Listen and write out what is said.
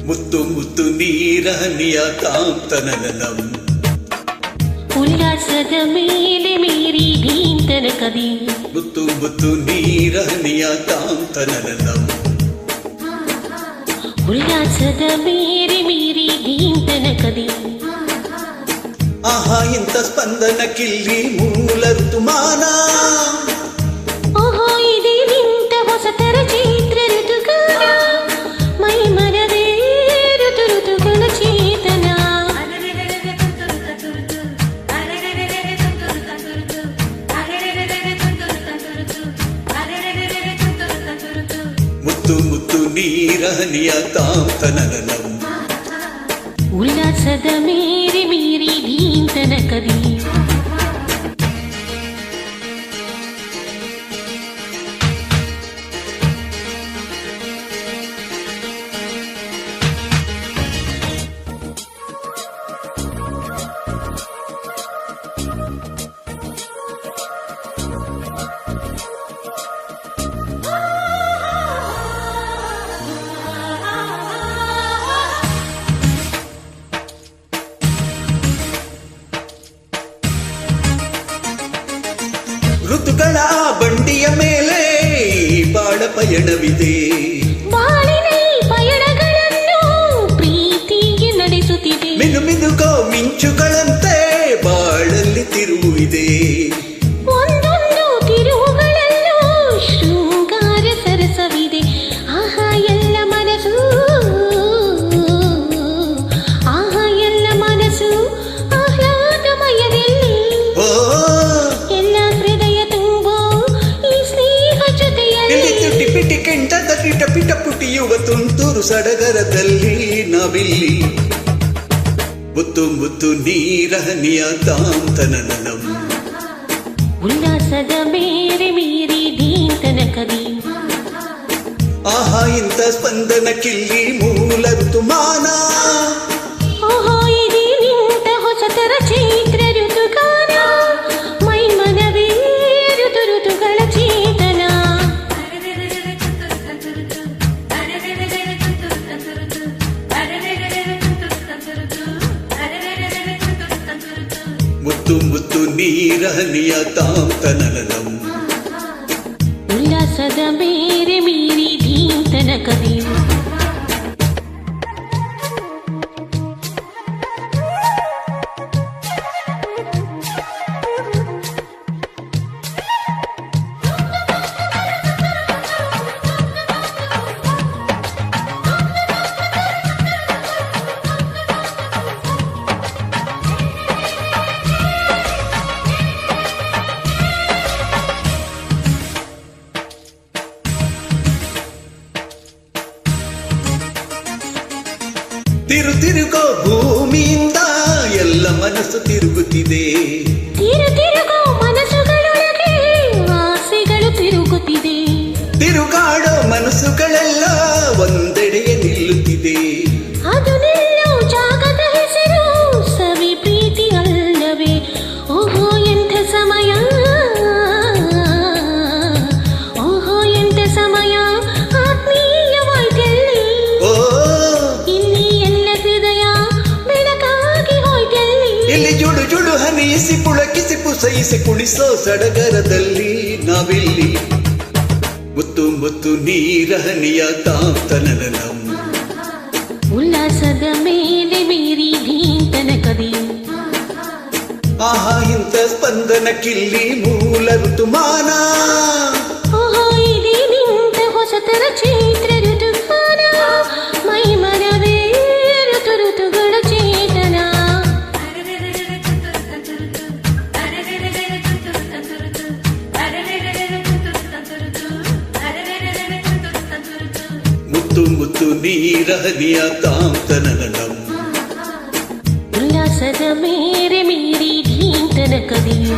ಮುತ್ತು ಮುತ್ತು ನೀರಹನಿಯ ಕಾಂತನನಂ ಉಲ್ಲಾಸದ ಮೇಲೆ ಮೀರಿ ಧೀಂತನ ಕದಿ ಮುತ್ತು ಮುತ್ತು ನೀರಹನಿಯ ಕಾಂತನನಂ ಉಲ್ಲಾಸದ ಮೇಲೆ ಮೀರಿ ಧೀಂತನ ಕದಿ ಆಹಾ ಇಂಥ ಸ್ಪಂದನ ಕಿಲ್ಲಿ ಮೂಲ ಋತುಮಾನ ಓಹೋ ಇದೇ ನಿಂತ ಹೊಸತರ ಚೈತ್ರ ಋತುಗಾನ ಮೈ ಮನದೇ ಋತು ಋತುಗಳ ಚೇತನ ಮುತ್ತು ಮುತ್ತು ನೀರಹನಿಯ ಕಾಂತನನಂ ಉಲ್ಲಾಸದ ಮೇಲೆ ಮೀರಿ ಧೀಂತನ ಕದಿ ಋತುಗಳ ಬಂಡಿಯ ಮೇಲೆ ಬಾಳ ಪಯಣವಿದೆ ಬಾಳಿನ ಪಯಣಗಳನ್ನು ಪ್ರೀತಿಗೆ ನಡೆಸುತ್ತಿದೆ ಮಿನು ಮಿನುಗೋ ಮಿಂಚುಗಳಂತೆ ಬಾಳಲ್ಲಿ ತಿರುವಿದೆ ಒಂದೊಂದು ತಿರುವುಗಳಲ್ಲೂ ಶೃಂಗಾರ ಸರಸವಿದೆ ಆಹಾ ಎಲ್ಲ ಮನಸ್ಸು ಆಹಾ ಎಲ್ಲ ಮನಸ್ಸು ಆಹ್ಲಾದಮಯದಲ್ಲಿ ಓ ಎಲ್ಲ ಹೃದಯ ತುಂಬೋ ಈ ಸ್ನೇಹ ಜೊತೆಯಲ್ಲಿ ಟಿಪಿಟಿ ಕೆಂಟದ ಟಿಟ ಪಿಟ ಪುಟಿಯುವ ತುಂತುರು ಸಡಗರದಲ್ಲಿ ನಾವಿಲ್ಲಿ ಮುತ್ತು ಮುತ್ತು ನೀರಹನಿಯ ಕಾಂತನನಂ ಉಲ್ಲಾಸದ ಮೇಲೆ ಮೀರಿ ಧೀಂತನ ಕದಿ ಆಹಾ ಇಂಥ ಸ್ಪಂದನ ಕಿಲ್ಲಿ ಮೂಲ ಋತುಮಾನ ಓಹೋ ಇದೇ ನಿಂತ ಹೊಸತರ ಚೈತ್ರ ಋತುಗಾನ ಮೈ ಮನವೇ ಋತು ಋತುಗಳ ಚೇತನ ಮುತ್ತು ಮುತ್ತು ನೀರಹನಿಯ ಕಾಂತನನಂ ಉಲ್ಲಾಸದ ಮೇಲೆ ಮೀರಿ ಧೀಂತನ ಕದಿ ತಿರುಗೋ ಭೂಮಿಯಿಂದ ಎಲ್ಲ ಮನಸ್ಸು ತಿರುಗುತ್ತಿದೆ ತಿರುಗೋ ಮನಸ್ಸುಗಳೊಳಗೆ ಆಸೆಗಳು ತಿರುಗುತ್ತಿದೆ ತಿರುಗಾಡೋ ಮನಸ್ಸುಗಳೆಲ್ಲ ಒಂದೆಡೆಗೆ ನಿಲ್ಲುತ್ತಿದೆ ಅದು ನಿಲ್ಲೋ ಜಾಗದ ಹೆಸರು ಸವಿ ಪ್ರೀತಿ ಅಲ್ಲವೇ ಓಹೋ ಎಂಥ ಸಮಯ ಓಹೋ ಎಂಥ ಸಮಯ ಆತ್ಮೀಯವಾಯ್ತಲ್ಲಿ ಓ ಇಲ್ಲಿ ಎಲ್ಲ ಹೃದಯ ಬೆಳಕಾಗಿ ಹೋಯ್ತಲ್ಲಿ ಇಲ್ಲಿ ಜುಡು ಜುಡು ಹನಿಸಿ ಪುಳಕಿಸಿ ಪುಸೈಸಿ ಕುಣಿಸೋ ಸಡಗರದಲ್ಲಿ ನಾವಿಲ್ಲಿ ಮುತ್ತು ಮುತ್ತು ನೀರಹನಿಯ ಕಾಂತನನಂ ಉಲ್ಲಾಸದ ಮೇಲೆ ಮೀರಿ ಧೀಂತನ ಕದಿ ಆಹಾ ಇಂಥ ಸ್ಪಂದನ ಕಿಲ್ಲಿ ಮೂಲ ಋತುಮಾನ ಓಹೋ ಇದೇ ನಿಂತ ಹೊಸತರ ಚೈತ್ರ ಋತುಗಾನ ಮೈ ಮನವೇ ಋತು ಋತುಗಳ ಚೇತನ ಮುತ್ತು ಮುತ್ತು ನೀರಹನಿಯ ಹಿಯ ತಾಂ ತನನಂ ಉಲ್ಲಾಸದ ಮೇರೆ ಮೀರಿ ಧೀಂತನ ಕವಿಯು